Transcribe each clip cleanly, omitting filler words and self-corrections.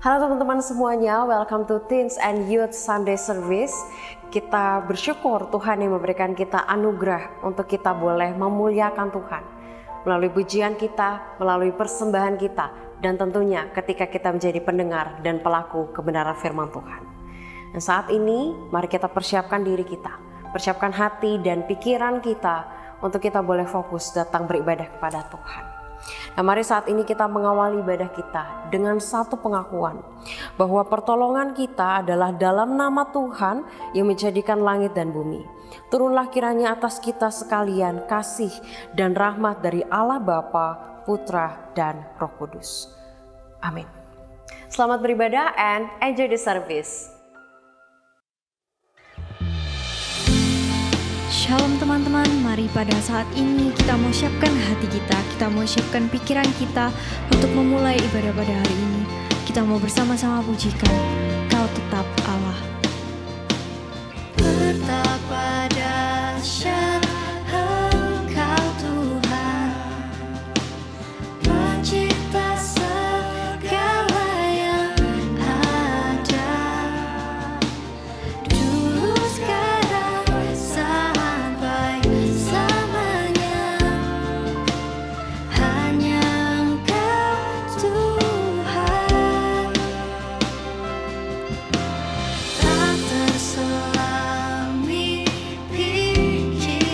Halo teman-teman semuanya, welcome to Teens and Youth Sunday Service. Kita bersyukur Tuhan yang memberikan kita anugerah untuk kita boleh memuliakan Tuhan melalui pujian kita, melalui persembahan kita, dan tentunya ketika kita menjadi pendengar dan pelaku kebenaran firman Tuhan. Dan saat ini, mari kita persiapkan diri kita, persiapkan hati dan pikiran kita untuk kita boleh fokus datang beribadah kepada Tuhan. Nah, mari saat ini kita mengawali ibadah kita dengan satu pengakuan bahwa pertolongan kita adalah dalam nama Tuhan yang menjadikan langit dan bumi. Turunlah kiranya atas kita sekalian kasih dan rahmat dari Allah Bapa, Putra, dan Roh Kudus. Amin. Selamat beribadah and enjoy the service. Shalom teman-teman, mari pada saat ini kita mau siapkan hati kita mau siapkan pikiran kita untuk memulai ibadah pada hari ini. Kita mau bersama-sama pujikan, Kau tetap Allah. Bertak pada dahsyat Engkau Tuhan, pencipta segala yang ada, dulu sekarang sampai selamanya. Hanya Engkau Tuhan, tak terselami pikiran.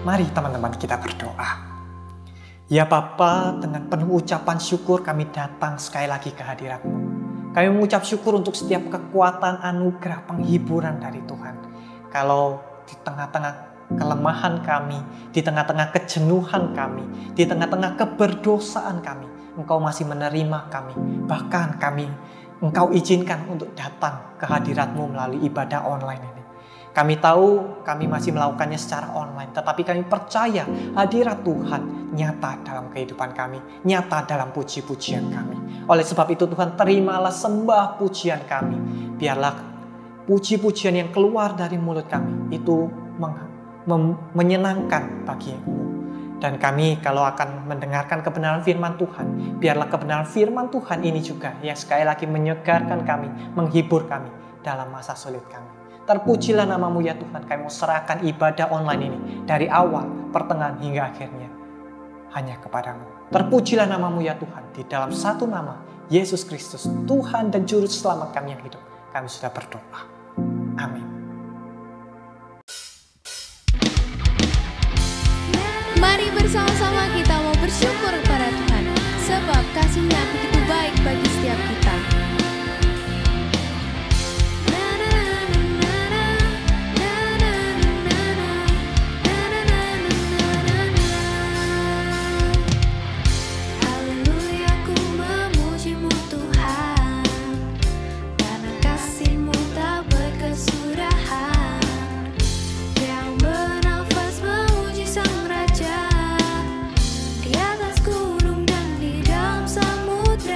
Mari teman-teman kita berdoa. Ya Bapa, dengan penuh ucapan syukur kami datang sekali lagi ke hadirat-Mu. Kami mengucap syukur untuk setiap kekuatan, anugerah, penghiburan dari Tuhan. Kalau di tengah-tengah kelemahan kami, di tengah-tengah kejenuhan kami, di tengah-tengah keberdosaan kami, Engkau masih menerima kami. Bahkan kami, Engkau izinkan untuk datang ke hadirat-Mu melalui ibadah online ini. Kami tahu kami masih melakukannya secara online, tetapi kami percaya hadirat Tuhan nyata dalam kehidupan kami, nyata dalam puji-pujian kami. Oleh sebab itu Tuhan, terimalah sembah pujian kami. Biarlah puji-pujian yang keluar dari mulut kami itu menyenangkan bagi-Mu. Dan kami kalau akan mendengarkan kebenaran firman Tuhan, biarlah kebenaran firman Tuhan ini juga yang sekali lagi menyegarkan kami, menghibur kami dalam masa sulit kami. Terpujilah nama-Mu ya Tuhan, kami mau serahkan ibadah online ini dari awal, pertengahan hingga akhirnya hanya kepada-Mu. Terpujilah nama-Mu ya Tuhan, di dalam satu nama, Yesus Kristus, Tuhan dan Juru Selamat kami yang hidup. Kami sudah berdoa. Amin. Mari bersama-sama kita mau bersyukur kepada Tuhan, sebab kasih-Nya begitu baik bagi setiap kita. Di atas gunung dan di dalam samudra.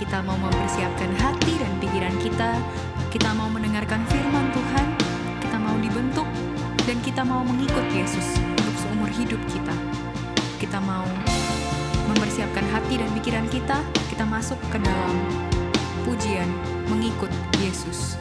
kita mau mempersiapkan hati dan pikiran kita mau mendengarkan firman Tuhan, kita mau dibentuk, dan kita mau mengikut Yesus untuk seumur hidup kita. Kita mau mempersiapkan hati dan pikiran kita masuk ke dalam pujian mengikut Yesus.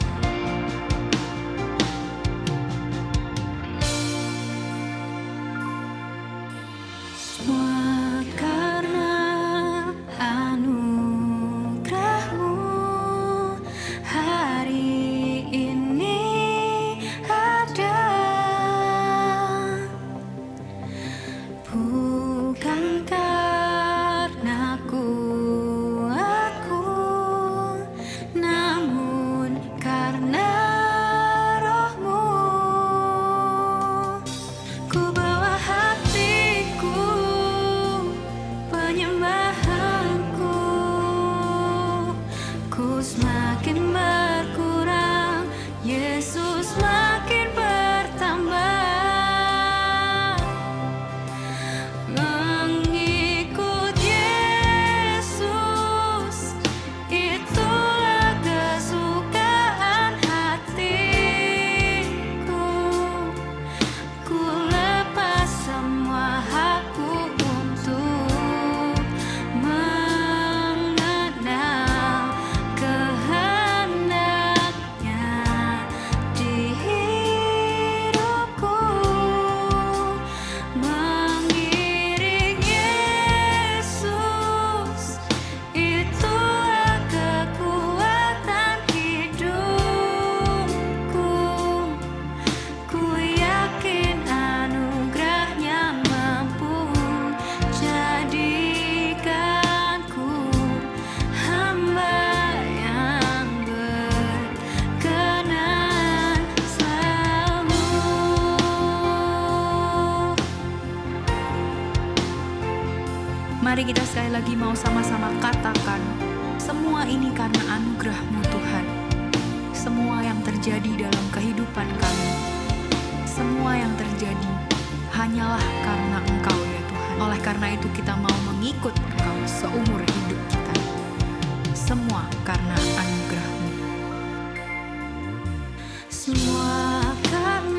Mari kita sekali lagi mau sama-sama katakan, semua ini karena anugerah-Mu Tuhan. Semua yang terjadi dalam kehidupan kami, semua yang terjadi hanyalah karena Engkau ya Tuhan. Oleh karena itu kita mau mengikut Engkau seumur hidup kita. Semua karena anugerah-Mu. Semua karena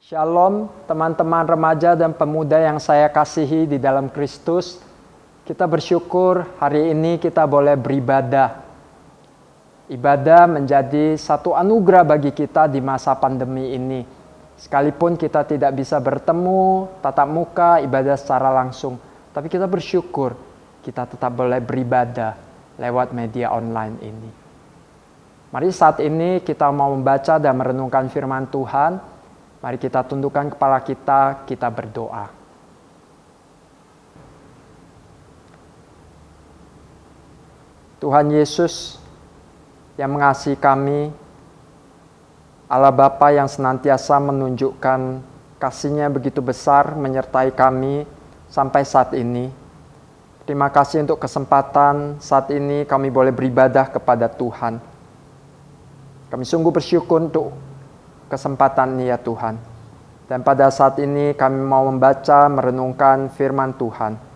Shalom teman-teman remaja dan pemuda yang saya kasihi di dalam Kristus. Kita bersyukur hari ini kita boleh beribadah Ibadah menjadi satu anugerah bagi kita di masa pandemi ini. Sekalipun kita tidak bisa bertemu, tatap muka, ibadah secara langsung. Tapi kita bersyukur kita tetap boleh beribadah lewat media online ini. Mari saat ini kita mau membaca dan merenungkan firman Tuhan. Mari kita tundukkan kepala kita berdoa. Tuhan Yesus yang mengasihi kami, Allah Bapa yang senantiasa menunjukkan kasih-Nya begitu besar menyertai kami sampai saat ini. Terima kasih untuk kesempatan saat ini kami boleh beribadah kepada Tuhan. Kami sungguh bersyukur untuk kesempatan ini ya Tuhan. Dan pada saat ini kami mau membaca, merenungkan firman Tuhan.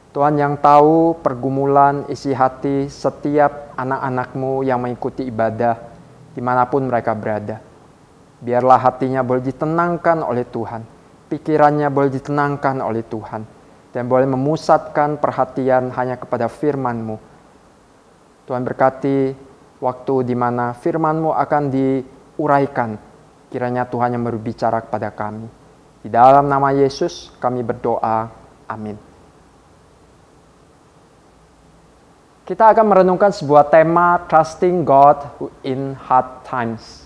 Tuhan yang tahu pergumulan isi hati setiap anak-anak-Mu yang mengikuti ibadah dimanapun mereka berada. Biarlah hatinya boleh ditenangkan oleh Tuhan. Pikirannya boleh ditenangkan oleh Tuhan. Dan boleh memusatkan perhatian hanya kepada firman-Mu. Tuhan berkati waktu di mana firman-Mu akan diuraikan. Kiranya Tuhan yang berbicara kepada kami. Di dalam nama Yesus kami berdoa. Amin. Kita akan merenungkan sebuah tema Trusting God in Hard Times.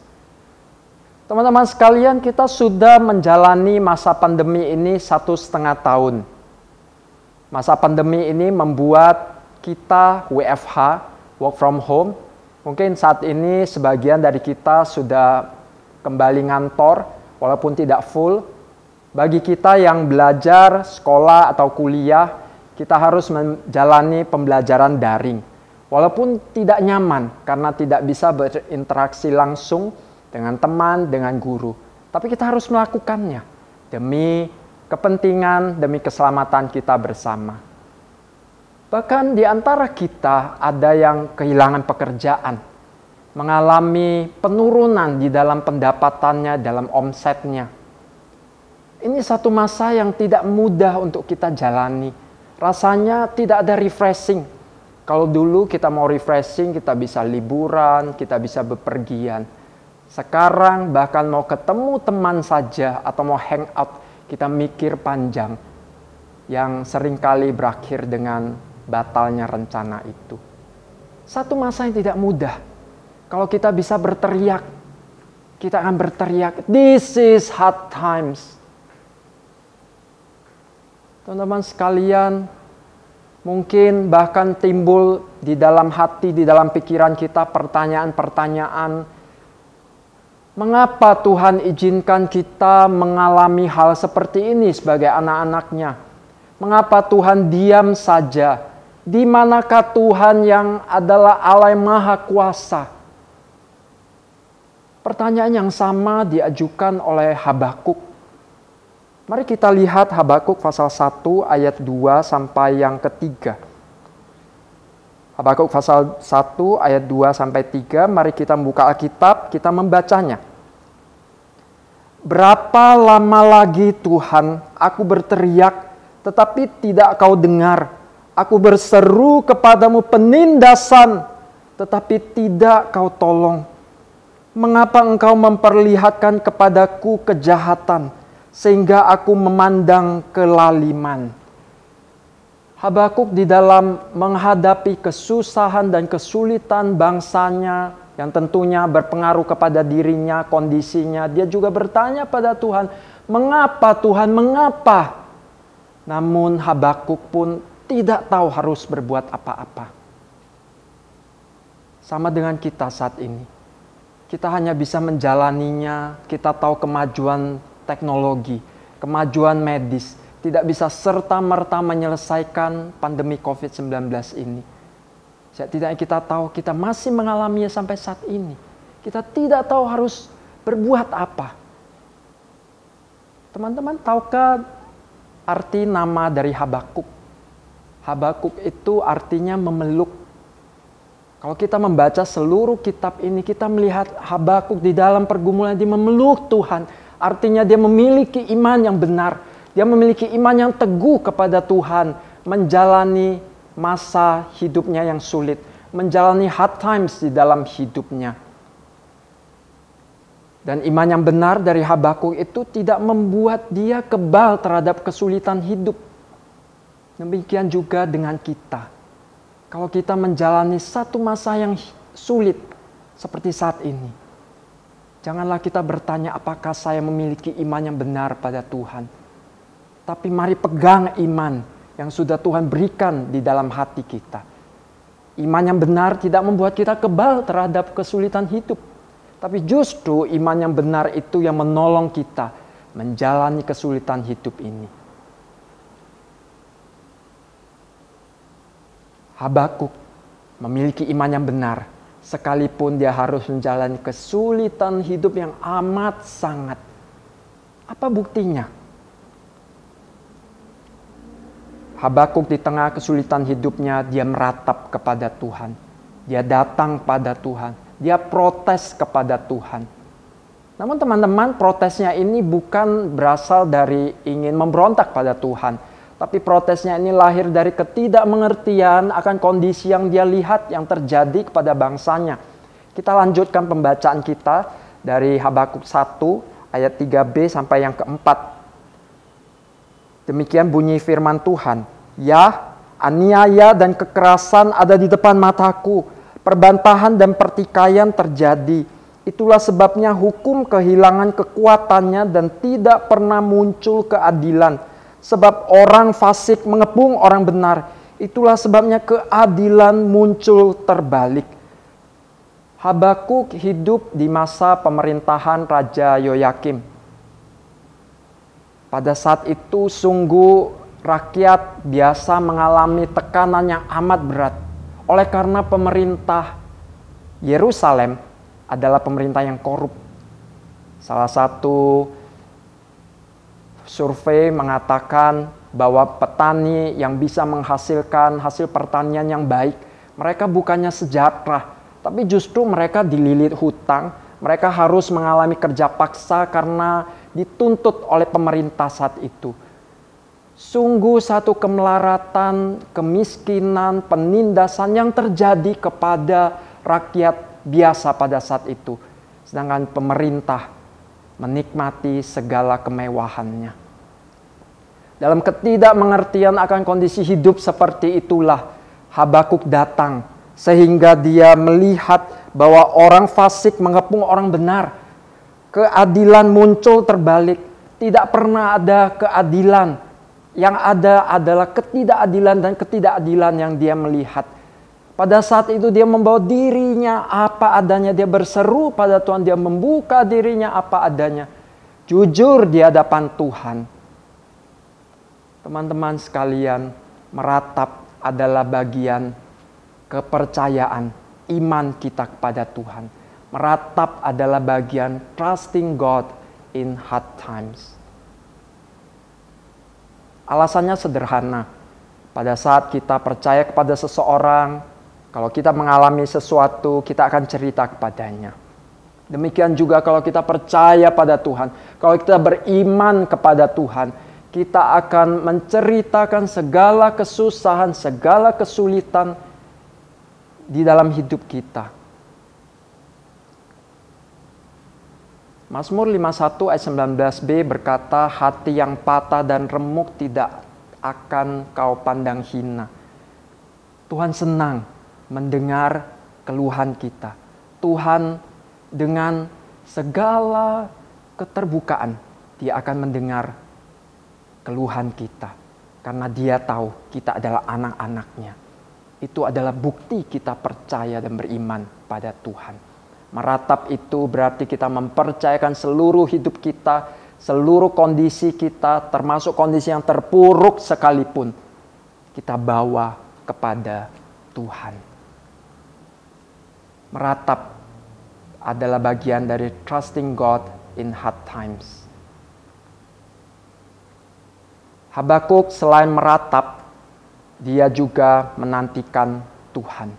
Teman-teman sekalian, kita sudah menjalani masa pandemi ini 1,5 tahun. Masa pandemi ini membuat kita WFH, work from home. Mungkin saat ini sebagian dari kita sudah kembali ngantor, walaupun tidak full. Bagi kita yang belajar, sekolah, atau kuliah, kita harus menjalani pembelajaran daring. Walaupun tidak nyaman, karena tidak bisa berinteraksi langsung dengan teman, dengan guru. Tapi kita harus melakukannya, demi kepentingan, demi keselamatan kita bersama. Bahkan di antara kita ada yang kehilangan pekerjaan, mengalami penurunan di dalam pendapatannya, dalam omsetnya. Ini satu masa yang tidak mudah untuk kita jalani. Rasanya tidak ada refreshing. Kalau dulu kita mau refreshing, kita bisa liburan, kita bisa bepergian. Sekarang bahkan mau ketemu teman saja atau mau hangout, kita mikir panjang. Yang seringkali berakhir dengan batalnya rencana itu. Satu masa yang tidak mudah. Kalau kita bisa berteriak, kita akan berteriak, "This is hard times." Teman-teman sekalian, mungkin bahkan timbul di dalam hati, di dalam pikiran kita pertanyaan-pertanyaan. Mengapa Tuhan izinkan kita mengalami hal seperti ini sebagai anak-anak-Nya? Mengapa Tuhan diam saja? Di manakah Tuhan yang adalah Allah yang Maha Kuasa? Pertanyaan yang sama diajukan oleh Habakuk. Mari kita lihat Habakuk pasal 1 ayat 2 sampai yang ketiga. Habakuk pasal 1 ayat 2 sampai 3, mari kita membuka Alkitab, kita membacanya. Berapa lama lagi Tuhan aku berteriak, tetapi tidak kau dengar. Aku berseru kepadamu penindasan, tetapi tidak kau tolong. Mengapa engkau memperlihatkan kepadaku kejahatan, sehingga aku memandang kelaliman? Habakuk di dalam menghadapi kesusahan dan kesulitan bangsanya, yang tentunya berpengaruh kepada dirinya, kondisinya, dia juga bertanya pada Tuhan, mengapa Tuhan, mengapa? Namun Habakuk pun tidak tahu harus berbuat apa-apa. Sama dengan kita saat ini. Kita hanya bisa menjalaninya, kita tahu kemajuan teknologi, kemajuan medis, tidak bisa serta-merta menyelesaikan pandemi COVID-19 ini. Setidaknya kita tahu kita masih mengalaminya sampai saat ini. Kita tidak tahu harus berbuat apa. Teman-teman, tahukah arti nama dari Habakuk? Habakuk itu artinya memeluk. Kalau kita membaca seluruh kitab ini, kita melihat Habakuk di dalam pergumulan dia memeluk Tuhan. Artinya dia memiliki iman yang benar. Dia memiliki iman yang teguh kepada Tuhan. Menjalani masa hidupnya yang sulit. menjalani hard times di dalam hidupnya. Dan iman yang benar dari Habakuk itu tidak membuat dia kebal terhadap kesulitan hidup. Demikian juga dengan kita. Kalau kita menjalani satu masa yang sulit seperti saat ini, janganlah kita bertanya apakah saya memiliki iman yang benar pada Tuhan. Tapi mari pegang iman yang sudah Tuhan berikan di dalam hati kita. Iman yang benar tidak membuat kita kebal terhadap kesulitan hidup. Tapi justru iman yang benar itu yang menolong kita menjalani kesulitan hidup ini. Habakuk memiliki iman yang benar, sekalipun dia harus menjalani kesulitan hidup yang amat sangat. Apa buktinya? Habakuk di tengah kesulitan hidupnya, dia meratap kepada Tuhan. Dia datang pada Tuhan. Dia protes kepada Tuhan. Namun teman-teman, protesnya ini bukan berasal dari ingin memberontak pada Tuhan. Tapi protesnya ini lahir dari ketidakmengertian akan kondisi yang dia lihat yang terjadi kepada bangsanya. Kita lanjutkan pembacaan kita dari Habakuk 1 ayat 3b sampai yang keempat. Demikian bunyi firman Tuhan. Ya, aniaya dan kekerasan ada di depan mataku. Perbantahan dan pertikaian terjadi. Itulah sebabnya hukum kehilangan kekuatannya dan tidak pernah muncul keadilan. Sebab orang fasik mengepung orang benar. Itulah sebabnya keadilan muncul terbalik. Habakuk hidup di masa pemerintahan Raja Yoyakim. Pada saat itu sungguh rakyat biasa mengalami tekanan yang amat berat. Oleh karena pemerintah Yerusalem adalah pemerintah yang korup. Salah satu survei mengatakan bahwa petani yang bisa menghasilkan hasil pertanian yang baik, mereka bukannya sejahtera, tapi justru mereka dililit hutang, mereka harus mengalami kerja paksa karena dituntut oleh pemerintah saat itu. Sungguh satu kemelaratan, kemiskinan, penindasan yang terjadi kepada rakyat biasa pada saat itu. Sedangkan pemerintah menikmati segala kemewahannya. Dalam ketidakmengertian akan kondisi hidup seperti itulah Habakuk datang. Sehingga dia melihat bahwa orang fasik mengepung orang benar. Keadilan muncul terbalik. Tidak pernah ada keadilan. Yang ada adalah ketidakadilan dan ketidakadilan yang dia melihat. Pada saat itu dia membawa dirinya apa adanya. Dia berseru pada Tuhan. Dia membuka dirinya apa adanya. Jujur di hadapan Tuhan. Teman-teman sekalian, meratap adalah bagian kepercayaan iman kita kepada Tuhan. Meratap adalah bagian trusting God in hard times. Alasannya sederhana. Pada saat kita percaya kepada seseorang, kalau kita mengalami sesuatu, kita akan cerita kepadanya. Demikian juga kalau kita percaya pada Tuhan, kalau kita beriman kepada Tuhan, kita akan menceritakan segala kesusahan, segala kesulitan di dalam hidup kita. Mazmur 51 ayat 19b berkata, hati yang patah dan remuk tidak akan kau pandang hina. Tuhan senang mendengar keluhan kita. Tuhan dengan segala keterbukaan, Dia akan mendengar keluhan kita. Karena Dia tahu kita adalah anak-anak-Nya. Itu adalah bukti kita percaya dan beriman pada Tuhan. Meratap itu berarti kita mempercayakan seluruh hidup kita, seluruh kondisi kita, termasuk kondisi yang terpuruk sekalipun, kita bawa kepada Tuhan. Meratap adalah bagian dari trusting God in hard times. Habakuk selain meratap, dia juga menantikan Tuhan.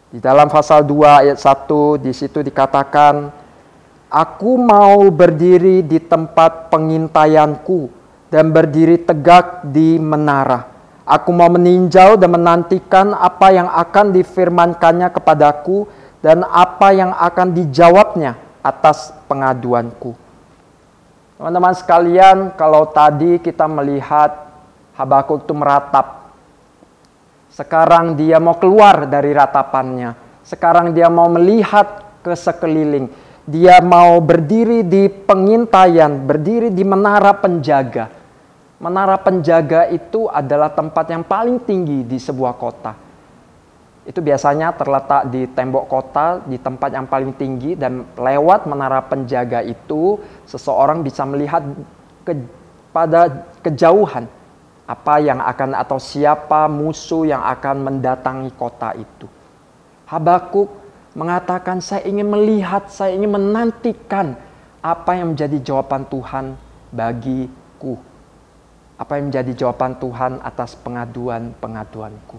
Di dalam pasal 2 ayat 1 di situ dikatakan, aku mau berdiri di tempat pengintaianku dan berdiri tegak di menara. Aku mau meninjau dan menantikan apa yang akan difirmankannya kepadaku dan apa yang akan dijawabnya atas pengaduanku. Teman-teman sekalian, kalau tadi kita melihat Habakuk itu meratap. Sekarang dia mau keluar dari ratapannya. Sekarang dia mau melihat ke sekeliling. Dia mau berdiri di pengintaian, berdiri di menara penjaga. Menara penjaga itu adalah tempat yang paling tinggi di sebuah kota. Itu biasanya terletak di tembok kota, di tempat yang paling tinggi, dan lewat menara penjaga itu seseorang bisa melihat pada kejauhan apa yang akan atau siapa musuh yang akan mendatangi kota itu. Habakuk mengatakan, saya ingin melihat, saya ingin menantikan apa yang menjadi jawaban Tuhan bagiku. Apa yang menjadi jawaban Tuhan atas pengaduan-pengaduanku.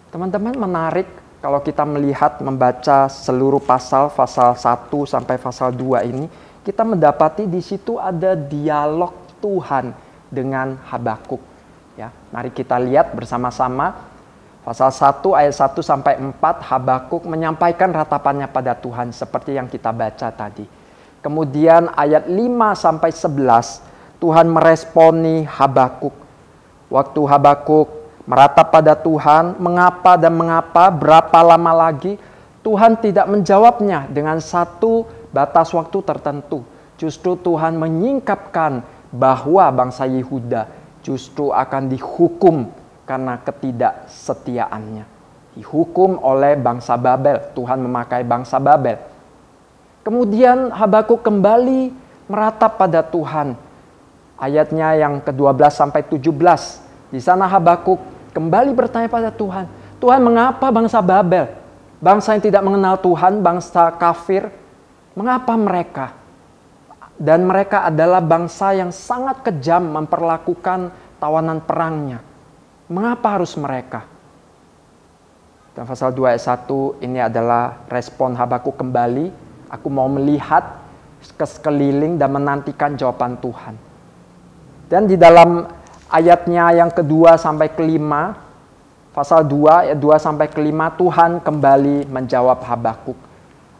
Teman-teman, menarik kalau kita melihat, membaca seluruh pasal 1 sampai pasal 2 ini, kita mendapati di situ ada dialog Tuhan dengan Habakuk. Ya, mari kita lihat bersama-sama. Pasal 1 ayat 1 sampai 4, Habakuk menyampaikan ratapannya pada Tuhan seperti yang kita baca tadi. Kemudian ayat 5 sampai 11, Tuhan meresponi Habakuk. Waktu Habakuk meratap pada Tuhan, mengapa dan mengapa, berapa lama lagi, Tuhan tidak menjawabnya dengan satu batas waktu tertentu. Justru Tuhan menyingkapkan bahwa bangsa Yehuda justru akan dihukum karena ketidaksetiaannya. Dihukum oleh bangsa Babel. Tuhan memakai bangsa Babel. Kemudian Habakuk kembali meratap pada Tuhan. Ayatnya yang ke-12 sampai 17. Di sana Habakuk kembali bertanya pada Tuhan. Tuhan, mengapa bangsa Babel, bangsa yang tidak mengenal Tuhan, bangsa kafir, mengapa mereka? Dan mereka adalah bangsa yang sangat kejam memperlakukan tawanan perangnya. Mengapa harus mereka? Dan pasal 2 ayat 1 ini adalah respon Habakuk kembali. Aku mau melihat ke sekeliling dan menantikan jawaban Tuhan. Dan di dalam ayatnya yang kedua sampai kelima, pasal 2 ayat 2 sampai kelima, Tuhan kembali menjawab Habakuk.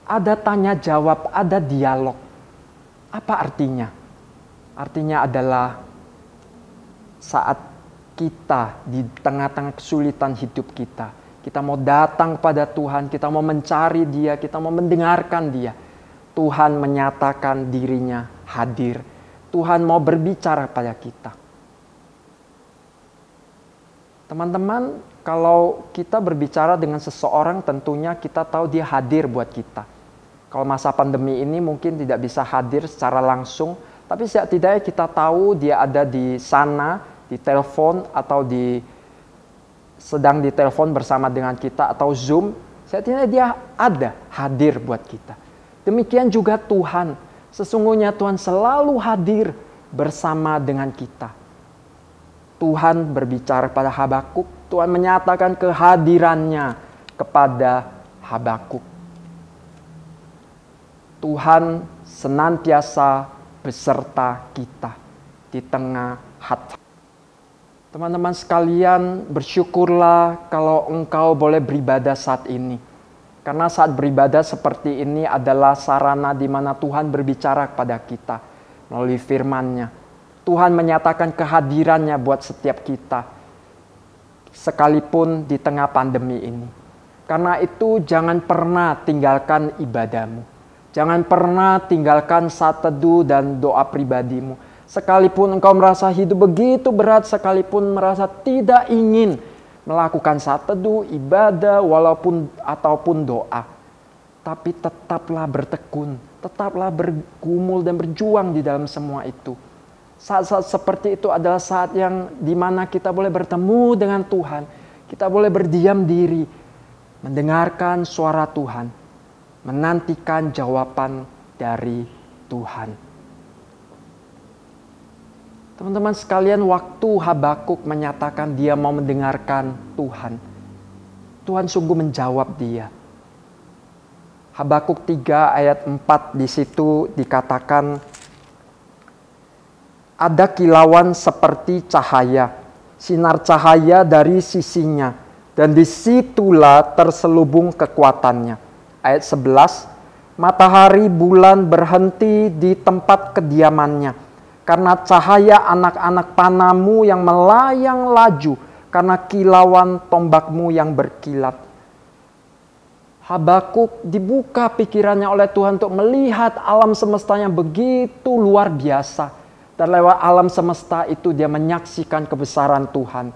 Ada tanya jawab, ada dialog. Apa artinya? Artinya adalah saat kita di tengah-tengah kesulitan hidup kita, kita mau datang pada Tuhan, kita mau mencari Dia, kita mau mendengarkan Dia. Tuhan menyatakan dirinya hadir. Tuhan mau berbicara pada kita. Teman-teman, kalau kita berbicara dengan seseorang, tentunya kita tahu dia hadir buat kita. Kalau masa pandemi ini mungkin tidak bisa hadir secara langsung, tapi setidaknya kita tahu dia ada di sana, di telepon atau sedang di telepon bersama dengan kita atau Zoom. Setidaknya dia ada, hadir buat kita. Demikian juga Tuhan. Sesungguhnya Tuhan selalu hadir bersama dengan kita. Tuhan berbicara pada Habakuk. Tuhan menyatakan kehadirannya kepada Habakuk. Tuhan senantiasa beserta kita di tengah hati. Teman-teman sekalian, bersyukurlah kalau engkau boleh beribadah saat ini. Karena saat beribadah seperti ini adalah sarana di mana Tuhan berbicara kepada kita melalui firman-Nya. Tuhan menyatakan kehadirannya buat setiap kita, sekalipun di tengah pandemi ini. Karena itu jangan pernah tinggalkan ibadahmu. Jangan pernah tinggalkan saat teduh dan doa pribadimu. Sekalipun engkau merasa hidup begitu berat, sekalipun merasa tidak ingin melakukan saat teduh, ibadah, ataupun doa. Tapi tetaplah bertekun, tetaplah bergumul dan berjuang di dalam semua itu. Saat-saat seperti itu adalah saat yang dimana kita boleh bertemu dengan Tuhan. Kita boleh berdiam diri, mendengarkan suara Tuhan, menantikan jawaban dari Tuhan. Teman-teman sekalian, waktu Habakuk menyatakan dia mau mendengarkan Tuhan, Tuhan sungguh menjawab dia. Habakuk 3 ayat 4 di situ dikatakan, ada kilauan seperti cahaya, sinar cahaya dari sisinya, dan disitulah terselubung kekuatannya. Ayat 11, matahari bulan berhenti di tempat kediamannya, karena cahaya anak-anak panamu yang melayang laju, karena kilauan tombakmu yang berkilat. Habakuk dibuka pikirannya oleh Tuhan untuk melihat alam semesta yang begitu luar biasa. Dan lewat alam semesta itu dia menyaksikan kebesaran Tuhan.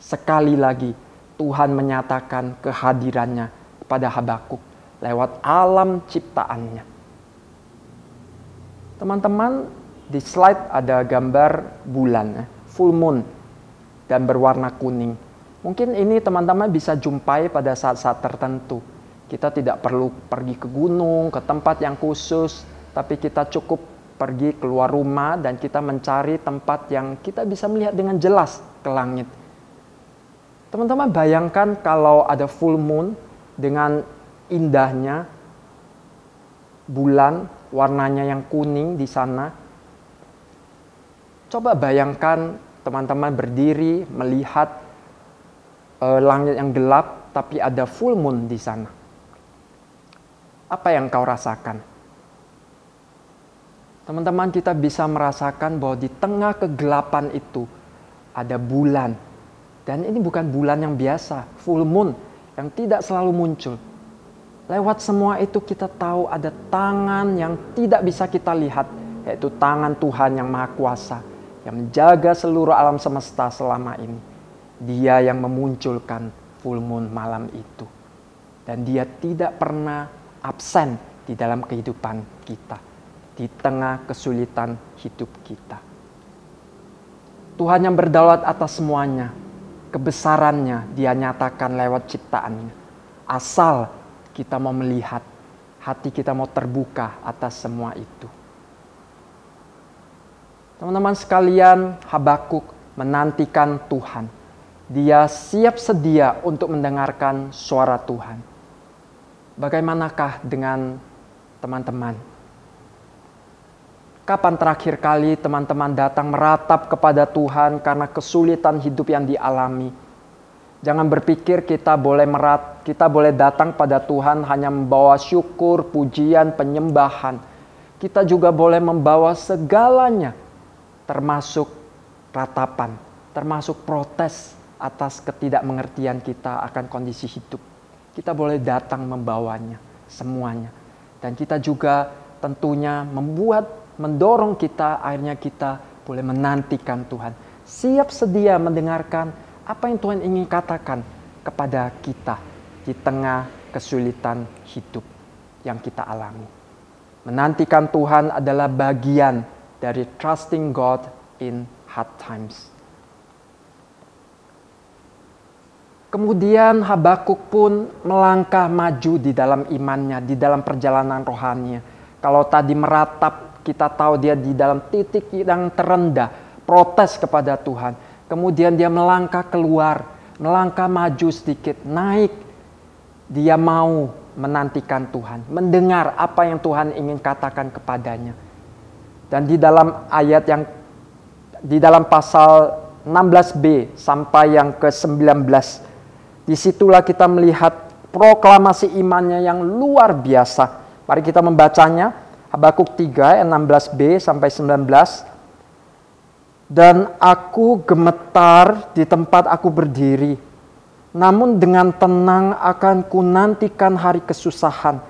Sekali lagi Tuhan menyatakan kehadirannya kepada Habakuk lewat alam ciptaannya. Teman-teman, di slide ada gambar bulan, full moon, dan berwarna kuning. Mungkin ini teman-teman bisa jumpai pada saat-saat tertentu. Kita tidak perlu pergi ke gunung, ke tempat yang khusus, tapi kita cukup pergi keluar rumah dan kita mencari tempat yang kita bisa melihat dengan jelas ke langit. Teman-teman bayangkan kalau ada full moon dengan indahnya bulan, warnanya yang kuning di sana. Coba bayangkan teman-teman berdiri melihat langit yang gelap, tapi ada full moon di sana. Apa yang kau rasakan? Teman-teman, kita bisa merasakan bahwa di tengah kegelapan itu ada bulan. Dan ini bukan bulan yang biasa, full moon yang tidak selalu muncul. Lewat semua itu kita tahu ada tangan yang tidak bisa kita lihat, yaitu tangan Tuhan yang Maha Kuasa, yang menjaga seluruh alam semesta selama ini. Dia yang memunculkan full moon malam itu. Dan dia tidak pernah absen di dalam kehidupan kita, di tengah kesulitan hidup kita. Tuhan yang berdaulat atas semuanya, kebesarannya dia nyatakan lewat ciptaannya. Asal kita mau melihat, hati kita mau terbuka atas semua itu. Teman-teman sekalian, Habakuk menantikan Tuhan. Dia siap sedia untuk mendengarkan suara Tuhan. Bagaimanakah dengan teman-teman? Kapan terakhir kali teman-teman datang meratap kepada Tuhan karena kesulitan hidup yang dialami? Jangan berpikir kita boleh datang pada Tuhan hanya membawa syukur, pujian, penyembahan. Kita juga boleh membawa segalanya, termasuk ratapan, termasuk protes atas ketidakmengertian kita akan kondisi hidup. Kita boleh datang membawanya semuanya. Dan kita juga tentunya mendorong kita, akhirnya kita boleh menantikan Tuhan. Siap sedia mendengarkan apa yang Tuhan ingin katakan kepada kita di tengah kesulitan hidup yang kita alami. Menantikan Tuhan adalah bagian dari trusting God in hard times. Kemudian Habakuk pun melangkah maju di dalam imannya, di dalam perjalanan rohaninya. Kalau tadi meratap, kita tahu dia di dalam titik yang terendah, protes kepada Tuhan. Kemudian dia melangkah keluar, melangkah maju sedikit, naik. Dia mau menantikan Tuhan, mendengar apa yang Tuhan ingin katakan kepadanya. Dan di dalam ayat yang, di dalam pasal 16b sampai yang ke-19, disitulah kita melihat proklamasi imannya yang luar biasa. Mari kita membacanya. Habakuk 3 ayat 16b sampai 19. Dan aku gemetar di tempat aku berdiri. Namun dengan tenang akan kunantikan hari kesusahan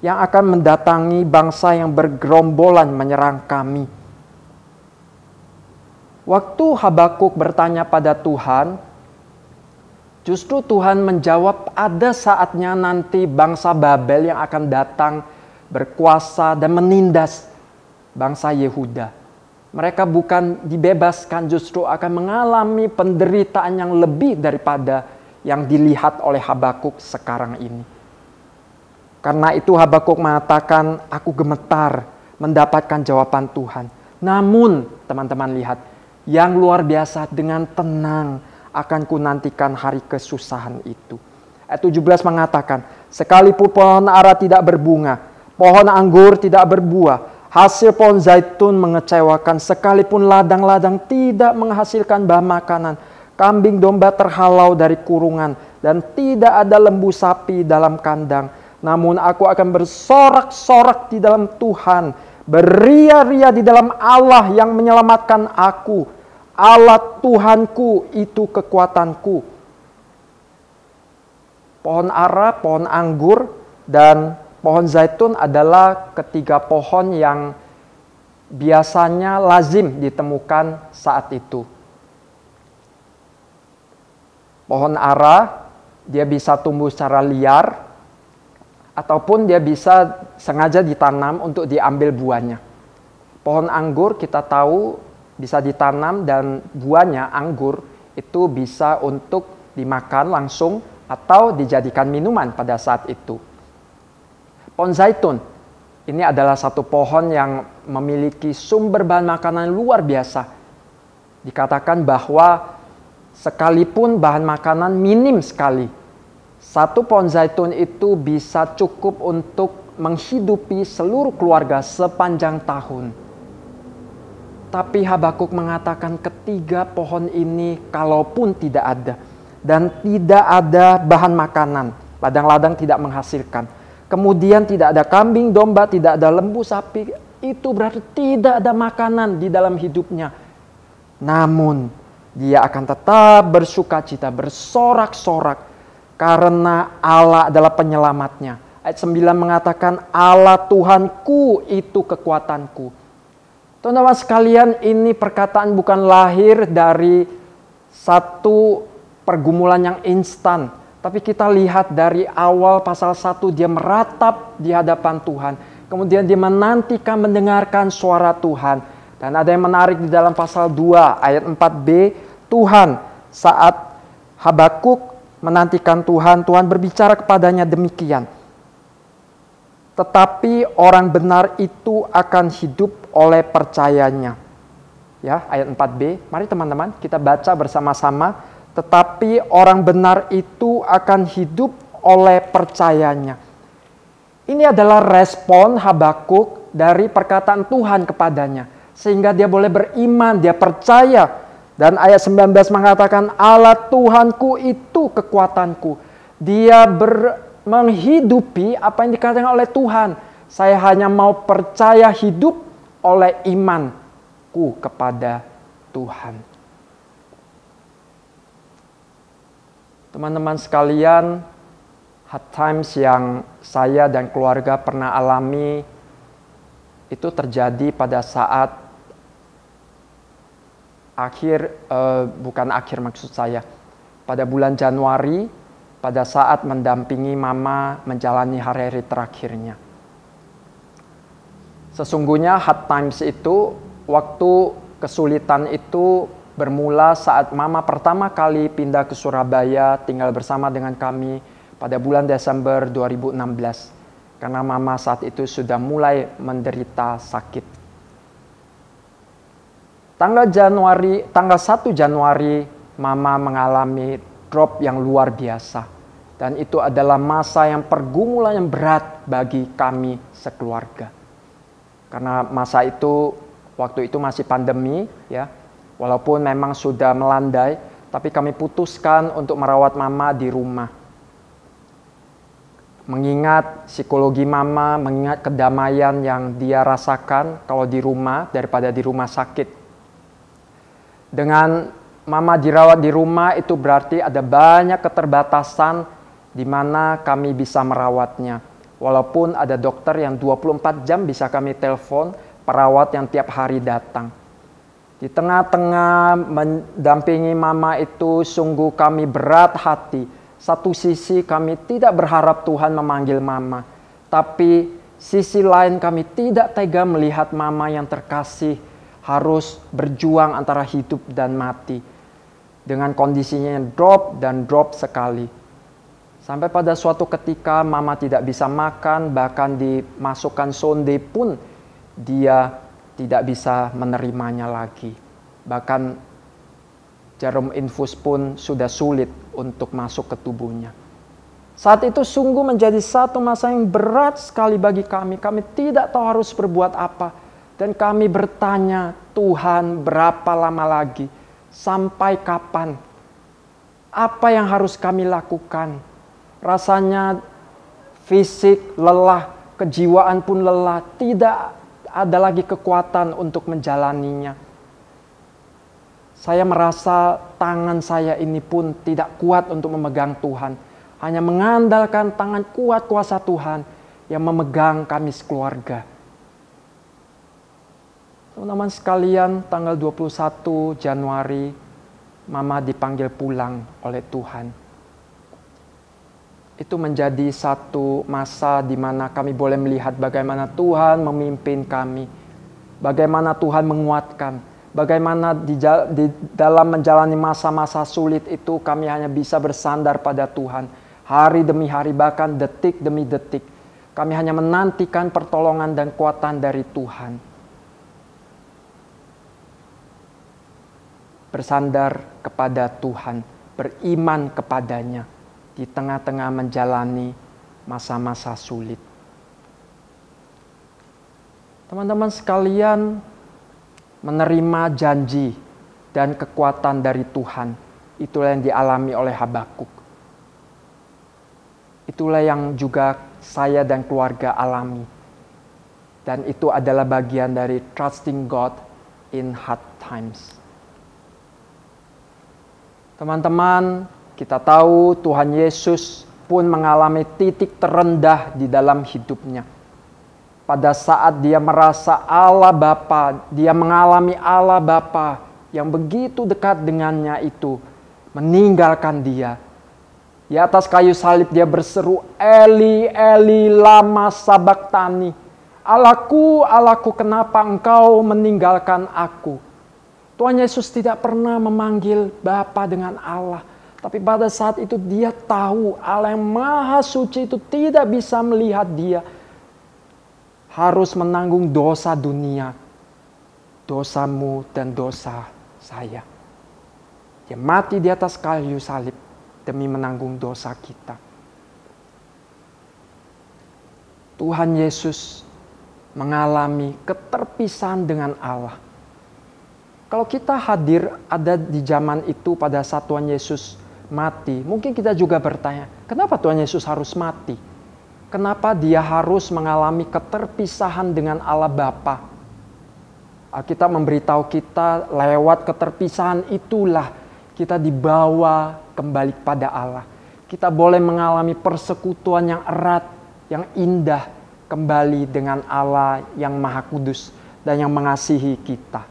yang akan mendatangi bangsa yang bergerombolan menyerang kami. Waktu Habakuk bertanya pada Tuhan, justru Tuhan menjawab ada saatnya nanti bangsa Babel yang akan datang berkuasa dan menindas bangsa Yehuda. Mereka bukan dibebaskan, justru akan mengalami penderitaan yang lebih daripada yang dilihat oleh Habakuk sekarang ini. Karena itu Habakuk mengatakan, aku gemetar mendapatkan jawaban Tuhan. Namun teman-teman lihat, yang luar biasa dengan tenang akan kunantikan hari kesusahan itu. Ayat 17 mengatakan, sekalipun pohon ara tidak berbunga, pohon anggur tidak berbuah, Hasil pohon zaitun mengecewakan, sekalipun ladang-ladang tidak menghasilkan bahan makanan. Kambing domba terhalau dari kurungan, dan tidak ada lembu sapi dalam kandang. Namun aku akan bersorak-sorak di dalam Tuhan, beria-ria di dalam Allah yang menyelamatkan aku. Allah Tuhanku itu kekuatanku. Pohon ara, pohon anggur, dan pohon zaitun adalah ketiga pohon yang biasanya lazim ditemukan saat itu. Pohon ara, dia bisa tumbuh secara liar, ataupun dia bisa sengaja ditanam untuk diambil buahnya. Pohon anggur kita tahu bisa ditanam dan buahnya anggur itu bisa untuk dimakan langsung atau dijadikan minuman pada saat itu. Pohon zaitun, ini adalah satu pohon yang memiliki sumber bahan makanan luar biasa. Dikatakan bahwa sekalipun bahan makanan minim sekali, satu pohon zaitun itu bisa cukup untuk menghidupi seluruh keluarga sepanjang tahun. Tapi Habakuk mengatakan ketiga pohon ini kalaupun tidak ada, dan tidak ada bahan makanan, ladang-ladang tidak menghasilkan, kemudian tidak ada kambing domba, tidak ada lembu sapi, itu berarti tidak ada makanan di dalam hidupnya. Namun dia akan tetap bersukacita, bersorak-sorak, karena Allah adalah penyelamatnya. Ayat 9 mengatakan, Allah Tuhanku itu kekuatanku. Teman-teman sekalian, ini perkataan bukan lahir dari satu pergumulan yang instan. Tapi kita lihat dari awal pasal 1, dia meratap di hadapan Tuhan. Kemudian dia menantikan mendengarkan suara Tuhan. Dan ada yang menarik di dalam pasal 2 ayat 4b, Tuhan saat Habakuk menantikan Tuhan, Tuhan berbicara kepadanya demikian. Tetapi orang benar itu akan hidup oleh percayanya. Ya, ayat 4b. Mari teman-teman kita baca bersama-sama. Tetapi orang benar itu akan hidup oleh percayanya. Ini adalah respon Habakuk dari perkataan Tuhan kepadanya. Sehingga dia boleh beriman, dia percaya. Dan ayat 19 mengatakan, Allah Tuhanku itu kekuatanku. Dia menghidupi apa yang dikatakan oleh Tuhan. Saya hanya mau percaya hidup oleh imanku kepada Tuhan. Teman-teman sekalian, hard times yang saya dan keluarga pernah alami itu terjadi pada saat bukan akhir maksud saya, pada bulan Januari, pada saat mendampingi mama menjalani hari-hari terakhirnya. Sesungguhnya hard times itu, waktu kesulitan itu bermula saat mama pertama kali pindah ke Surabaya, tinggal bersama dengan kami pada bulan Desember 2016. Karena mama saat itu sudah mulai menderita sakit. Tanggal 1 Januari, mama mengalami drop yang luar biasa. Dan itu adalah masa yang pergumulan yang berat bagi kami sekeluarga. Karena masa itu, waktu itu masih pandemi, ya. Walaupun memang sudah melandai, tapi kami putuskan untuk merawat mama di rumah. Mengingat psikologi mama, mengingat kedamaian yang dia rasakan kalau di rumah daripada di rumah sakit. Dengan mama dirawat di rumah itu berarti ada banyak keterbatasan di mana kami bisa merawatnya. Walaupun ada dokter yang 24 jam bisa kami telepon, perawat yang tiap hari datang. Di tengah-tengah mendampingi mama itu sungguh kami berat hati. Satu sisi kami tidak berharap Tuhan memanggil mama. Tapi sisi lain kami tidak tega melihat mama yang terkasih harus berjuang antara hidup dan mati. Dengan kondisinya yang drop sekali. Sampai pada suatu ketika mama tidak bisa makan, bahkan dimasukkan sonde pun dia tidak bisa menerimanya lagi. Bahkan jarum infus pun sudah sulit untuk masuk ke tubuhnya. Saat itu sungguh menjadi satu masa yang berat sekali bagi kami. Kami tidak tahu harus berbuat apa. Dan kami bertanya, Tuhan, berapa lama lagi? Sampai kapan? Apa yang harus kami lakukan? Rasanya fisik lelah, kejiwaan pun lelah. Tidak ada lagi kekuatan untuk menjalaninya. Saya merasa tangan saya ini pun tidak kuat untuk memegang Tuhan. Hanya mengandalkan tangan kuat kuasa Tuhan yang memegang kami sekeluarga. Teman-teman sekalian, tanggal 21 Januari, Mama dipanggil pulang oleh Tuhan. Itu menjadi satu masa di mana kami boleh melihat bagaimana Tuhan memimpin kami. Bagaimana Tuhan menguatkan. Bagaimana di dalam menjalani masa-masa sulit itu kami hanya bisa bersandar pada Tuhan. Hari demi hari, bahkan detik demi detik. Kami hanya menantikan pertolongan dan kuatan dari Tuhan. Bersandar kepada Tuhan, beriman kepadanya di tengah-tengah menjalani masa-masa sulit. Teman-teman sekalian, menerima janji dan kekuatan dari Tuhan, itulah yang dialami oleh Habakuk. Itulah yang juga saya dan keluarga alami. Dan itu adalah bagian dari trusting God in hard times. Teman-teman, kita tahu Tuhan Yesus pun mengalami titik terendah di dalam hidupnya. Pada saat dia merasa Allah Bapa, dia mengalami Allah Bapa yang begitu dekat dengannya itu meninggalkan dia. Di atas kayu salib dia berseru, Eli, Eli, lama sabachthani. Allahku, Allahku, kenapa engkau meninggalkan aku? Tuhan Yesus tidak pernah memanggil Bapa dengan Allah. Tapi pada saat itu dia tahu Allah yang Maha Suci itu tidak bisa melihat dia. Harus menanggung dosa dunia, dosamu dan dosa saya. Dia mati di atas kayu salib demi menanggung dosa kita. Tuhan Yesus mengalami keterpisahan dengan Allah. Kalau kita hadir ada di zaman itu pada saat Tuhan Yesus mati, mungkin kita juga bertanya, kenapa Tuhan Yesus harus mati? Kenapa dia harus mengalami keterpisahan dengan Allah Bapa? Alkitab memberitahu kita lewat keterpisahan itulah kita dibawa kembali kepada Allah. Kita boleh mengalami persekutuan yang erat, yang indah kembali dengan Allah yang Maha Kudus dan yang mengasihi kita.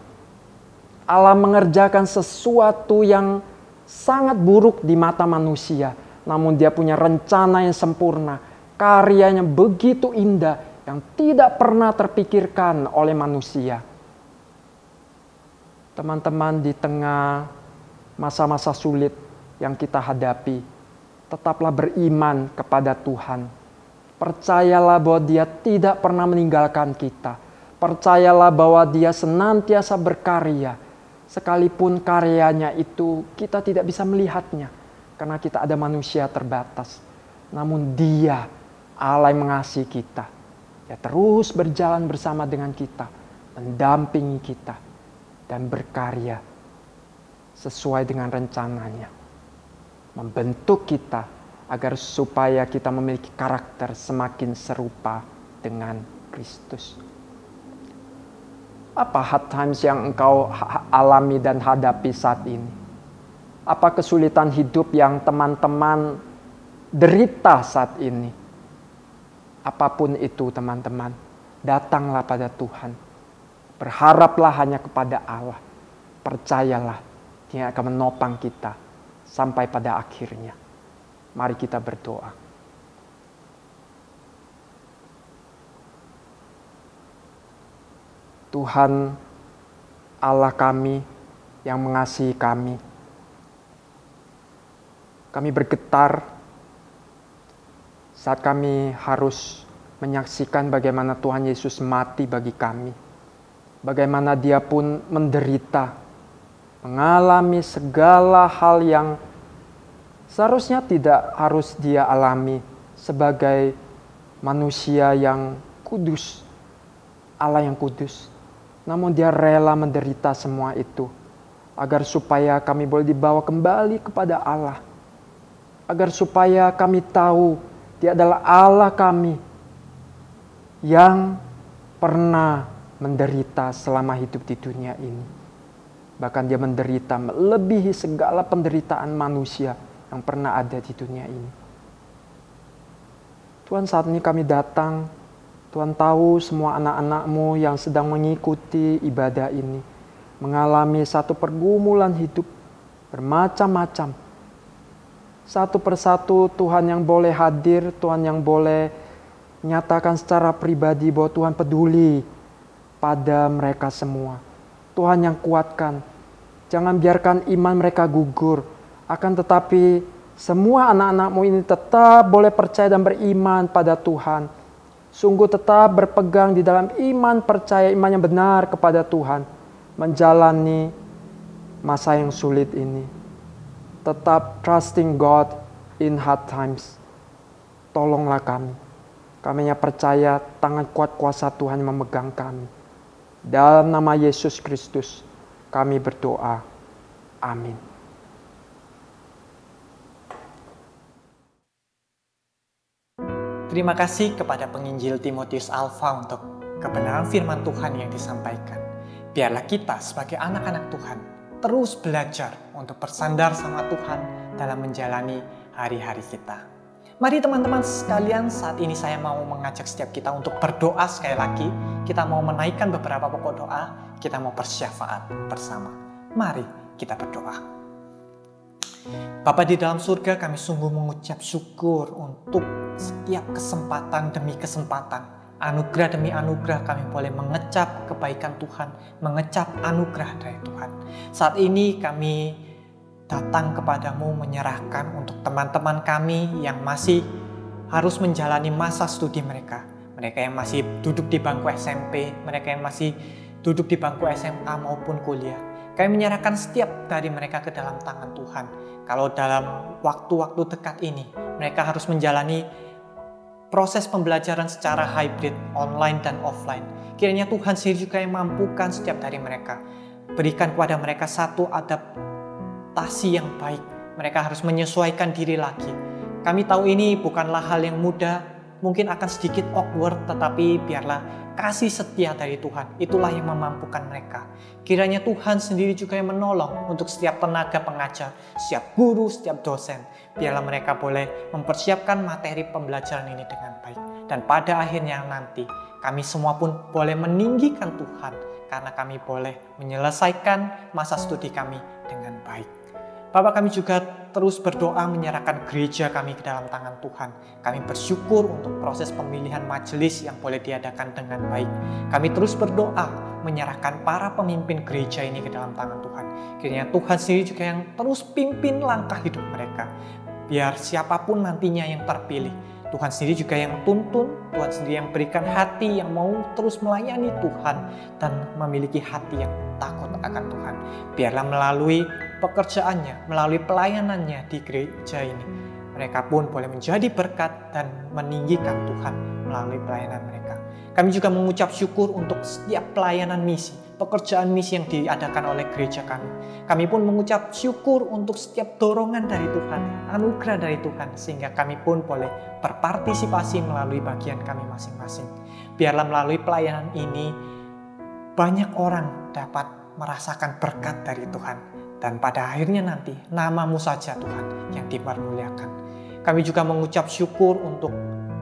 Allah mengerjakan sesuatu yang sangat buruk di mata manusia, namun dia punya rencana yang sempurna. Karyanya begitu indah yang tidak pernah terpikirkan oleh manusia. Teman-teman, di tengah masa-masa sulit yang kita hadapi, tetaplah beriman kepada Tuhan. Percayalah bahwa Dia tidak pernah meninggalkan kita. Percayalah bahwa Dia senantiasa berkarya. Sekalipun karyanya itu kita tidak bisa melihatnya karena kita ada manusia terbatas. Namun Dia, Allah yang mengasihi kita, Dia terus berjalan bersama dengan kita, mendampingi kita, dan berkarya sesuai dengan rencananya. Membentuk kita agar supaya kita memiliki karakter semakin serupa dengan Kristus. Apa hard times yang engkau alami dan hadapi saat ini? Apa kesulitan hidup yang teman-teman derita saat ini? Apapun itu teman-teman, datanglah pada Tuhan. Berharaplah hanya kepada Allah. Percayalah, Dia akan menopang kita sampai pada akhirnya. Mari kita berdoa. Tuhan Allah kami yang mengasihi kami. Kami bergetar saat kami harus menyaksikan bagaimana Tuhan Yesus mati bagi kami. Bagaimana Dia pun menderita, mengalami segala hal yang seharusnya tidak harus dia alami sebagai manusia yang kudus, Allah yang kudus. Namun dia rela menderita semua itu, agar supaya kami boleh dibawa kembali kepada Allah. Agar supaya kami tahu Dia adalah Allah kami yang pernah menderita selama hidup di dunia ini. Bahkan Dia menderita melebihi segala penderitaan manusia yang pernah ada di dunia ini. Tuhan, saat ini kami datang, Tuhan tahu semua anak-anak-Mu yang sedang mengikuti ibadah ini mengalami satu pergumulan hidup bermacam-macam. Satu persatu Tuhan yang boleh hadir, Tuhan yang boleh nyatakan secara pribadi bahwa Tuhan peduli pada mereka semua. Tuhan yang kuatkan, jangan biarkan iman mereka gugur. Akan tetapi semua anak-anak-Mu ini tetap boleh percaya dan beriman pada Tuhan. Sungguh tetap berpegang di dalam iman percaya, iman yang benar kepada Tuhan. Menjalani masa yang sulit ini. Tetap trusting God in hard times. Tolonglah kami. Kami hanya percaya tangan kuat kuasa Tuhan yang memegang kami. Dalam nama Yesus Kristus kami berdoa. Amin. Terima kasih kepada penginjil Timotius Alfa untuk kebenaran firman Tuhan yang disampaikan. Biarlah kita sebagai anak-anak Tuhan terus belajar untuk bersandar sama Tuhan dalam menjalani hari-hari kita. Mari teman-teman sekalian, saat ini saya mau mengajak setiap kita untuk berdoa sekali lagi. Kita mau menaikkan beberapa pokok doa, kita mau bersyafaat bersama. Mari kita berdoa. Bapa di dalam surga, kami sungguh mengucap syukur untuk setiap kesempatan demi kesempatan, anugerah demi anugerah kami boleh mengecap kebaikan Tuhan, mengecap anugerah dari Tuhan. Saat ini kami datang kepadamu menyerahkan untuk teman-teman kami yang masih harus menjalani masa studi mereka. Mereka yang masih duduk di bangku SMP, mereka yang masih duduk di bangku SMA maupun kuliah. Kami menyerahkan setiap dari mereka ke dalam tangan Tuhan. Kalau dalam waktu-waktu dekat ini, mereka harus menjalani proses pembelajaran secara hybrid, online dan offline. Kiranya Tuhan sendiri juga yang mampukan setiap dari mereka. Berikan kepada mereka satu adaptasi yang baik. Mereka harus menyesuaikan diri lagi. Kami tahu ini bukanlah hal yang mudah, mungkin akan sedikit awkward, tetapi biarlah kasih setia dari Tuhan, itulah yang memampukan mereka. Kiranya Tuhan sendiri juga yang menolong untuk setiap tenaga pengajar, setiap guru, setiap dosen. Biarlah mereka boleh mempersiapkan materi pembelajaran ini dengan baik. Dan pada akhirnya nanti, kami semua pun boleh meninggikan Tuhan, karena kami boleh menyelesaikan masa studi kami dengan baik. Bapak, kami juga terus berdoa menyerahkan gereja kami ke dalam tangan Tuhan. Kami bersyukur untuk proses pemilihan majelis yang boleh diadakan dengan baik. Kami terus berdoa menyerahkan para pemimpin gereja ini ke dalam tangan Tuhan. Kiranya Tuhan sendiri juga yang terus pimpin langkah hidup mereka. Biar siapapun nantinya yang terpilih, Tuhan sendiri juga yang tuntun, Tuhan sendiri yang berikan hati yang mau terus melayani Tuhan dan memiliki hati yang takut akan Tuhan. Biarlah melalui pekerjaannya, melalui pelayanannya di gereja ini, mereka pun boleh menjadi berkat dan meninggikan Tuhan melalui pelayanan mereka. Kami juga mengucap syukur untuk setiap pelayanan misi, pekerjaan misi yang diadakan oleh gereja kami. Kami pun mengucap syukur untuk setiap dorongan dari Tuhan, anugerah dari Tuhan, sehingga kami pun boleh berpartisipasi melalui bagian kami masing-masing. Biarlah melalui pelayanan ini, banyak orang dapat merasakan berkat dari Tuhan. Dan pada akhirnya nanti, nama-Mu saja Tuhan yang dipermuliakan. Kami juga mengucap syukur untuk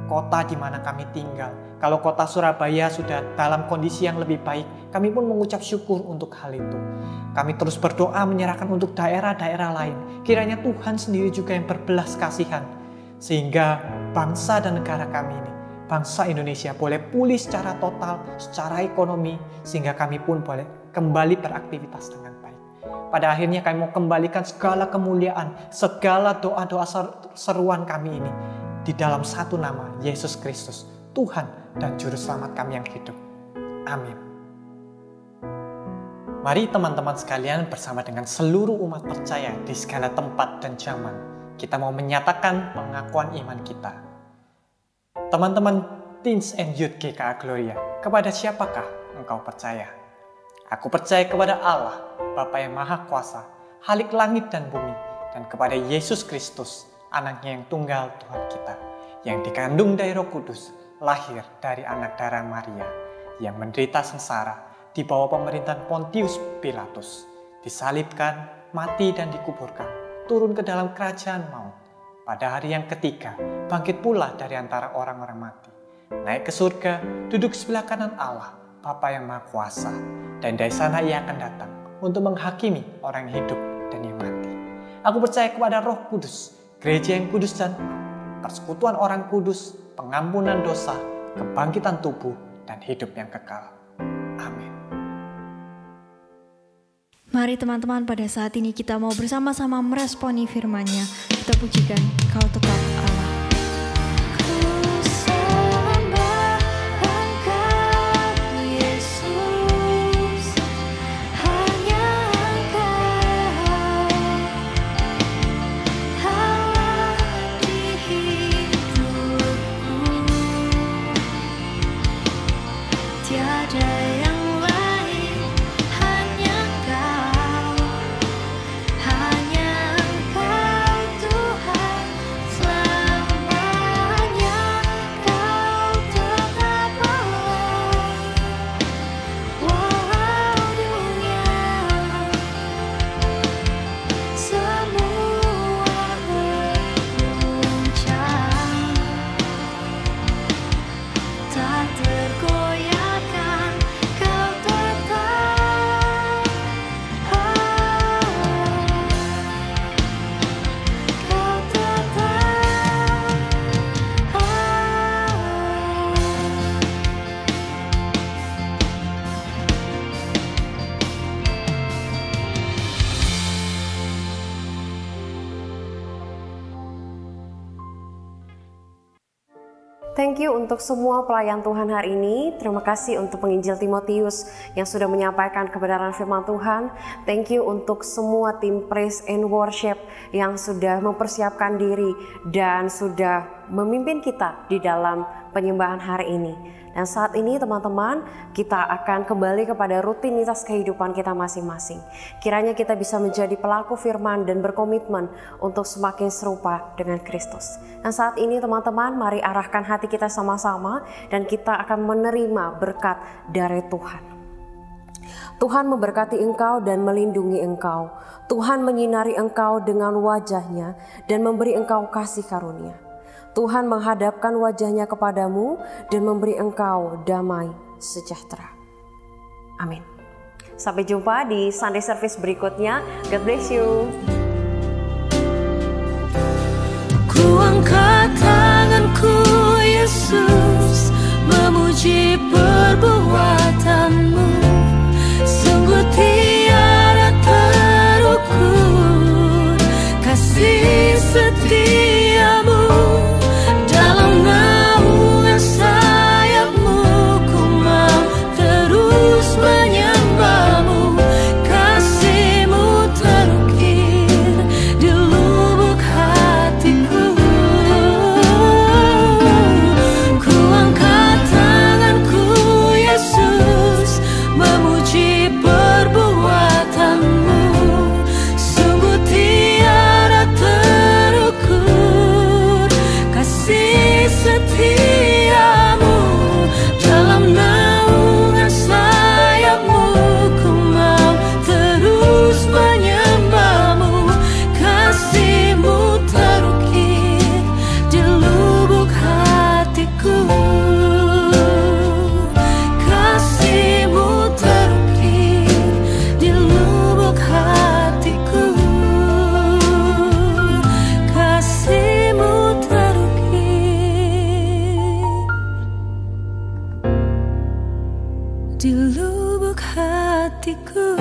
kota di mana kami tinggal. Kalau kota Surabaya sudah dalam kondisi yang lebih baik, kami pun mengucap syukur untuk hal itu. Kami terus berdoa menyerahkan untuk daerah-daerah lain. Kiranya Tuhan sendiri juga yang berbelas kasihan, sehingga bangsa dan negara kami ini, bangsa Indonesia boleh pulih secara total, secara ekonomi, sehingga kami pun boleh kembali beraktivitas dengan baik. Pada akhirnya kami mau kembalikan segala kemuliaan, segala doa-doa seruan kami ini di dalam satu nama, Yesus Kristus, Tuhan dan Juru Selamat kami yang hidup. Amin. Mari teman-teman sekalian bersama dengan seluruh umat percaya di segala tempat dan zaman, kita mau menyatakan pengakuan iman kita. Teman-teman Teens and Youth GKA Gloria, kepada siapakah engkau percaya? Aku percaya kepada Allah, Bapa yang Maha Kuasa, Khalik langit dan bumi, dan kepada Yesus Kristus, anaknya yang tunggal Tuhan kita, yang dikandung dari Roh Kudus, lahir dari anak darah Maria, yang menderita sengsara di bawah pemerintahan Pontius Pilatus, disalibkan, mati dan dikuburkan, turun ke dalam kerajaan maut. Pada hari yang ketiga, bangkit pula dari antara orang-orang mati, naik ke surga, duduk sebelah kanan Allah, Bapa yang Maha Kuasa, dan dari sana ia akan datang untuk menghakimi orang yang hidup dan yang mati. Aku percaya kepada Roh Kudus, gereja yang kudus dan persekutuan orang kudus, pengampunan dosa, kebangkitan tubuh, dan hidup yang kekal. Amin. Mari teman-teman, pada saat ini kita mau bersama-sama meresponi firman-Nya. Kita pujikan Kau Tetap Allah. Thank you untuk semua pelayan Tuhan hari ini. Terima kasih untuk penginjil Timotius yang sudah menyampaikan kebenaran firman Tuhan. Thank you untuk semua tim praise and worship yang sudah mempersiapkan diri dan sudah memimpin kita di dalam penyembahan hari ini. Dan saat ini teman-teman, kita akan kembali kepada rutinitas kehidupan kita masing-masing. Kiranya kita bisa menjadi pelaku firman dan berkomitmen untuk semakin serupa dengan Kristus. Dan saat ini teman-teman, mari arahkan hati kita sama-sama dan kita akan menerima berkat dari Tuhan. Tuhan memberkati engkau dan melindungi engkau. Tuhan menyinari engkau dengan wajah-Nya dan memberi engkau kasih karunia. Tuhan menghadapkan wajah-Nya kepadamu dan memberi engkau damai sejahtera. Amin. Sampai jumpa di Sunday Service berikutnya. God bless you. Ku angkat tanganku Yesus, memuji perbuatan-Mu. Sungguh tiada terukur kasih setia-Mu. Dalam naungan sayap-Mu ku mau terus menyembah-Mu. Kasih-Mu terukir di lubuk hatiku. Ku angkat tanganku Yesus, memuji perbuatan-Mu. Sungguh tiada terukur kasih setia-Mu. Dalam naungan sayap-Mu ku mau terus menyembah-Mu. Kasih-Mu terukir di lubuk hatiku. Kasih-Mu terukir di lubuk hatiku. Kasih-Mu terukir di lubuk hatiku.